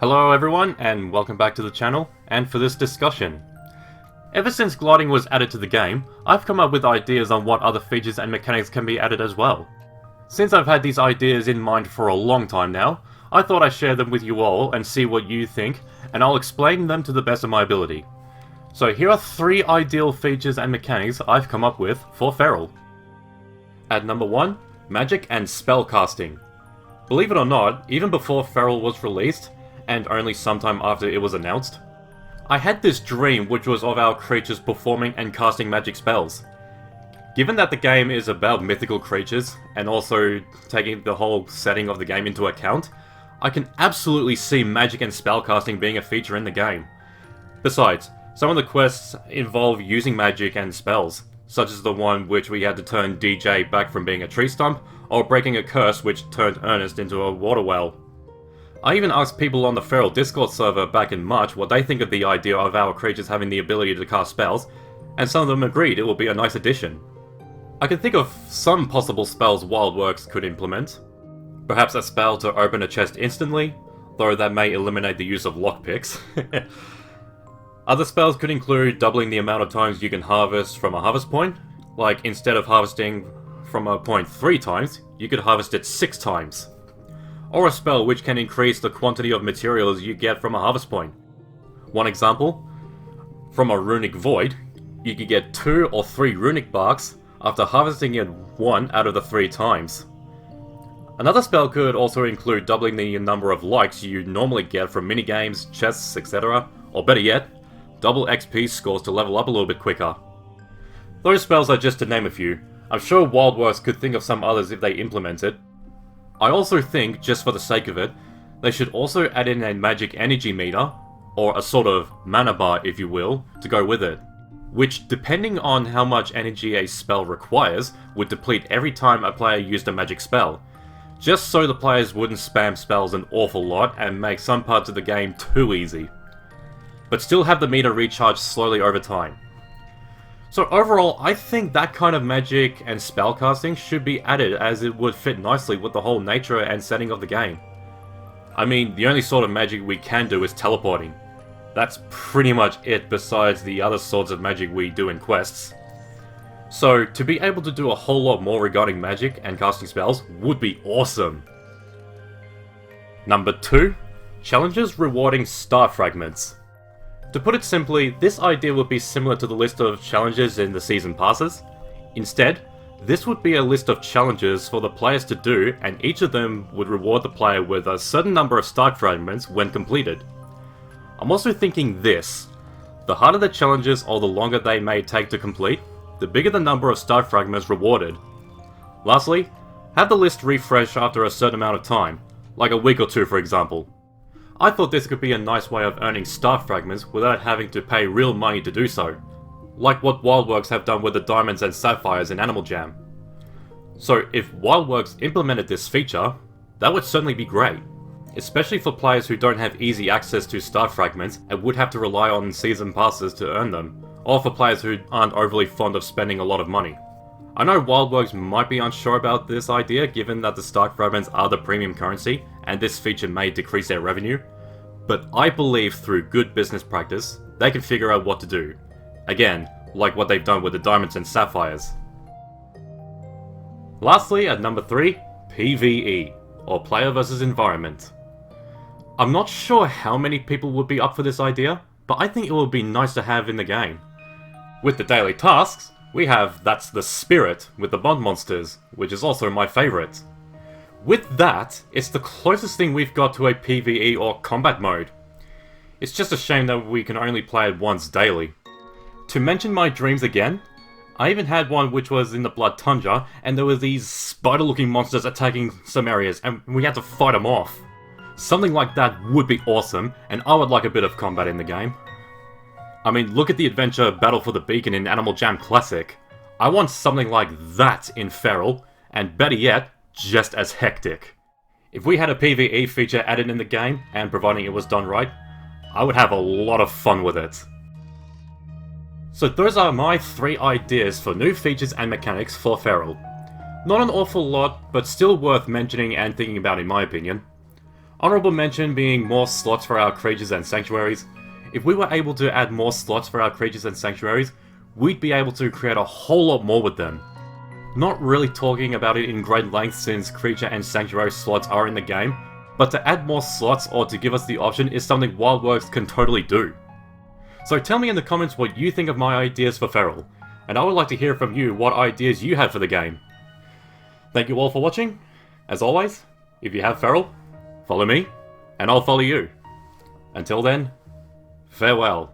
Hello everyone, and welcome back to the channel, and for this discussion. Ever since gliding was added to the game, I've come up with ideas on what other features and mechanics can be added as well. Since I've had these ideas in mind for a long time now, I thought I'd share them with you all and see what you think, and I'll explain them to the best of my ability. So here are 3 ideal features and mechanics I've come up with for Feral. At number 1, magic and spellcasting. Believe it or not, even before Feral was released, and only sometime after it was announced, I had this dream which was of our creatures performing and casting magic spells. Given that the game is about mythical creatures, and also taking the whole setting of the game into account, I can absolutely see magic and spellcasting being a feature in the game. Besides, some of the quests involve using magic and spells, such as the one which we had to turn DJ back from being a tree stump, or breaking a curse which turned Ernest into a water well. I even asked people on the Feral Discord server back in March what they think of the idea of our creatures having the ability to cast spells, and some of them agreed it will be a nice addition. I can think of some possible spells Wildworks could implement. Perhaps a spell to open a chest instantly, though that may eliminate the use of lockpicks. Other spells could include doubling the amount of times you can harvest from a harvest point, like instead of harvesting from a point 3 times, you could harvest it 6 times. Or a spell which can increase the quantity of materials you get from a harvest point. One example, from a runic void, you could get 2 or 3 runic barks after harvesting it 1 out of the 3 times. Another spell could also include doubling the number of likes you normally get from minigames, chests, etc. Or better yet, double XP scores to level up a little bit quicker. Those spells are just to name a few. I'm sure Wildworks could think of some others if they implement it. I also think, just for the sake of it, they should also add in a magic energy meter, or a sort of mana bar if you will, to go with it, which, depending on how much energy a spell requires, would deplete every time a player used a magic spell, just so the players wouldn't spam spells an awful lot and make some parts of the game too easy, but still have the meter recharge slowly over time. So overall, I think that kind of magic and spellcasting should be added, as it would fit nicely with the whole nature and setting of the game. I mean, the only sort of magic we can do is teleporting. That's pretty much it besides the other sorts of magic we do in quests. So to be able to do a whole lot more regarding magic and casting spells would be awesome. Number 2, challenges rewarding star fragments. To put it simply, this idea would be similar to the list of challenges in the season passes. Instead, this would be a list of challenges for the players to do, and each of them would reward the player with a certain number of star fragments when completed. I'm also thinking this: the harder the challenges or the longer they may take to complete, the bigger the number of star fragments rewarded. Lastly, have the list refresh after a certain amount of time, like a week or 2 for example. I thought this could be a nice way of earning star fragments without having to pay real money to do so, like what Wildworks have done with the diamonds and sapphires in Animal Jam. So if Wildworks implemented this feature, that would certainly be great, especially for players who don't have easy access to star fragments and would have to rely on season passes to earn them, or for players who aren't overly fond of spending a lot of money. I know Wildworks might be unsure about this idea given that the star fragments are the premium currency, and this feature may decrease their revenue, but I believe through good business practice, they can figure out what to do. Again, like what they've done with the diamonds and sapphires. Lastly, at number 3, PvE, or player versus environment. I'm not sure how many people would be up for this idea, but I think it would be nice to have in the game. With the daily tasks, we have That's the Spirit with the Bond monsters, which is also my favourite. With that, it's the closest thing we've got to a PvE or combat mode. It's just a shame that we can only play it once daily. To mention my dreams again, I even had one which was in the Blood Tundra, and there were these spider-looking monsters attacking some areas, and we had to fight them off. Something like that would be awesome, and I would like a bit of combat in the game. I mean, look at the adventure Battle for the Beacon in Animal Jam Classic. I want something like that in Feral, and better yet, just as hectic. If we had a PvE feature added in the game, and providing it was done right, I would have a lot of fun with it. So those are my 3 ideas for new features and mechanics for Feral. Not an awful lot, but still worth mentioning and thinking about in my opinion. Honorable mention being more slots for our creatures and sanctuaries. If we were able to add more slots for our creatures and sanctuaries, we'd be able to create a whole lot more with them. Not really talking about it in great length since creature and sanctuary slots are in the game, but to add more slots or to give us the option is something WildWorks can totally do. So tell me in the comments what you think of my ideas for Feral, and I would like to hear from you what ideas you have for the game. Thank you all for watching. As always, if you have Feral, follow me, and I'll follow you. Until then, farewell.